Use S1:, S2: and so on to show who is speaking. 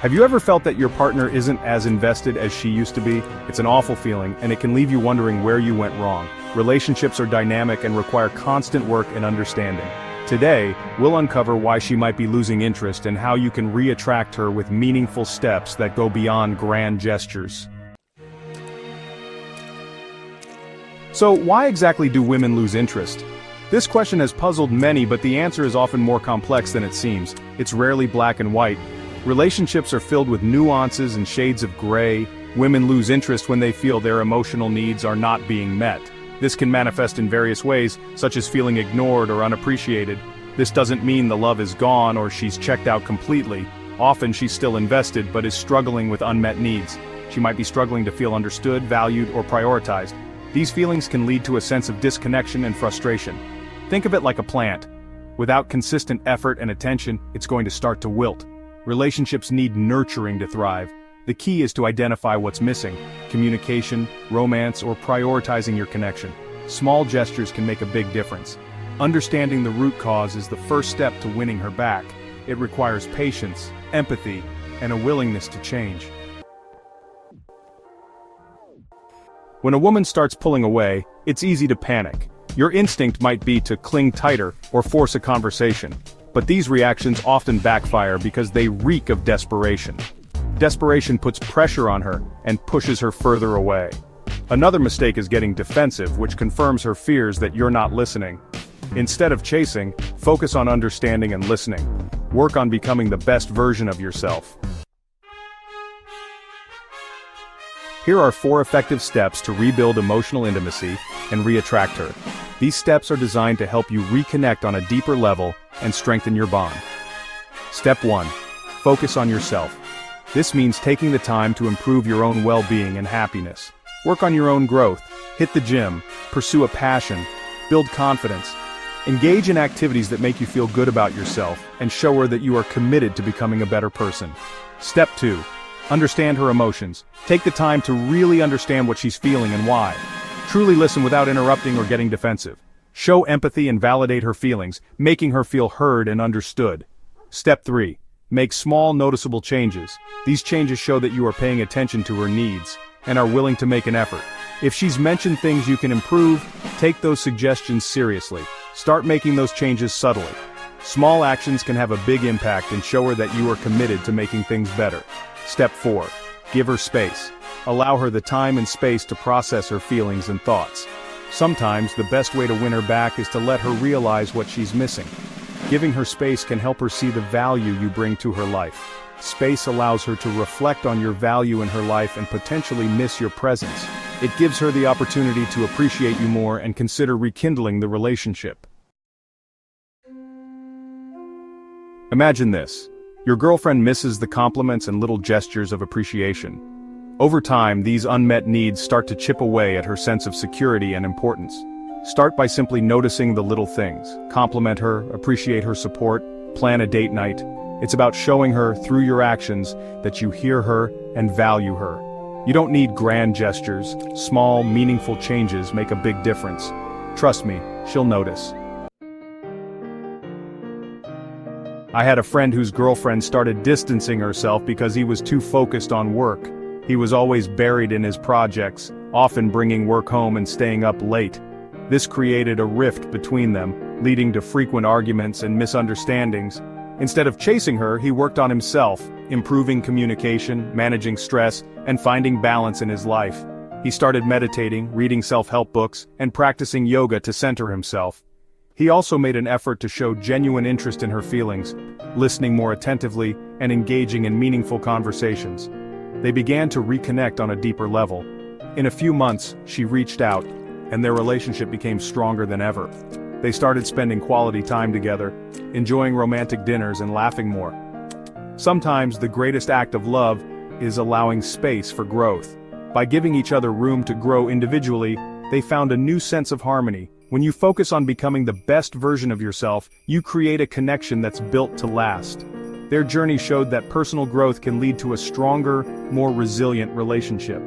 S1: Have you ever felt that your partner isn't as invested as she used to be? It's an awful feeling, and it can leave you wondering where you went wrong. Relationships are dynamic and require constant work and understanding. Today, we'll uncover why she might be losing interest and how you can reattract her with meaningful steps that go beyond grand gestures. So, why exactly do women lose interest? This question has puzzled many, but the answer is often more complex than it seems. It's rarely black and white. Relationships are filled with nuances and shades of gray. Women lose interest when they feel their emotional needs are not being met. This can manifest in various ways, such as feeling ignored or unappreciated. This doesn't mean the love is gone or she's checked out completely. Often she's still invested but is struggling with unmet needs. She might be struggling to feel understood, valued, or prioritized. These feelings can lead to a sense of disconnection and frustration. Think of it like a plant. Without consistent effort and attention, it's going to start to wilt. Relationships need nurturing to thrive. The key is to identify what's missing: communication, romance, or prioritizing your connection. Small gestures can make a big difference. Understanding the root cause is the first step to winning her back. It requires patience, empathy, and a willingness to change. When a woman starts pulling away, it's easy to panic. Your instinct might be to cling tighter or force a conversation. But these reactions often backfire because they reek of desperation. Desperation puts pressure on her and pushes her further away. Another mistake is getting defensive, which confirms her fears that you're not listening. Instead of chasing, focus on understanding and listening. Work on becoming the best version of yourself. Here are 4 effective steps to rebuild emotional intimacy and reattract her. These steps are designed to help you reconnect on a deeper level and strengthen your bond. Step 1. Focus on yourself. This means taking the time to improve your own well-being and happiness. Work on your own growth, hit the gym, pursue a passion, build confidence. Engage in activities that make you feel good about yourself and show her that you are committed to becoming a better person. Step 2. Understand her emotions. Take the time to really understand what she's feeling and why. Truly listen without interrupting or getting defensive. Show empathy and validate her feelings, making her feel heard and understood. Step 3. Make small, noticeable changes. These changes show that you are paying attention to her needs and are willing to make an effort. If she's mentioned things you can improve, take those suggestions seriously. Start making those changes subtly. Small actions can have a big impact and show her that you are committed to making things better. Step 4. Give her space. Allow her the time and space to process her feelings and thoughts. Sometimes the best way to win her back is to let her realize what she's missing. Giving her space can help her see the value you bring to her life. Space allows her to reflect on your value in her life and potentially miss your presence. It gives her the opportunity to appreciate you more and consider rekindling the relationship. Imagine this. Your girlfriend misses the compliments and little gestures of appreciation. Over time, these unmet needs start to chip away at her sense of security and importance. Start by simply noticing the little things. Compliment her, appreciate her support, plan a date night. It's about showing her, through your actions, that you hear her and value her. You don't need grand gestures. Small, meaningful changes make a big difference. Trust me, she'll notice. I had a friend whose girlfriend started distancing herself because he was too focused on work. He was always buried in his projects, often bringing work home and staying up late. This created a rift between them, leading to frequent arguments and misunderstandings. Instead of chasing her, he worked on himself, improving communication, managing stress, and finding balance in his life. He started meditating, reading self-help books, and practicing yoga to center himself. He also made an effort to show genuine interest in her feelings, listening more attentively and engaging in meaningful conversations. They began to reconnect on a deeper level. In a few months, she reached out, and their relationship became stronger than ever. They started spending quality time together, enjoying romantic dinners and laughing more. Sometimes the greatest act of love is allowing space for growth. By giving each other room to grow individually, they found a new sense of harmony. When you focus on becoming the best version of yourself, you create a connection that's built to last. Their journey showed that personal growth can lead to a stronger, more resilient relationship.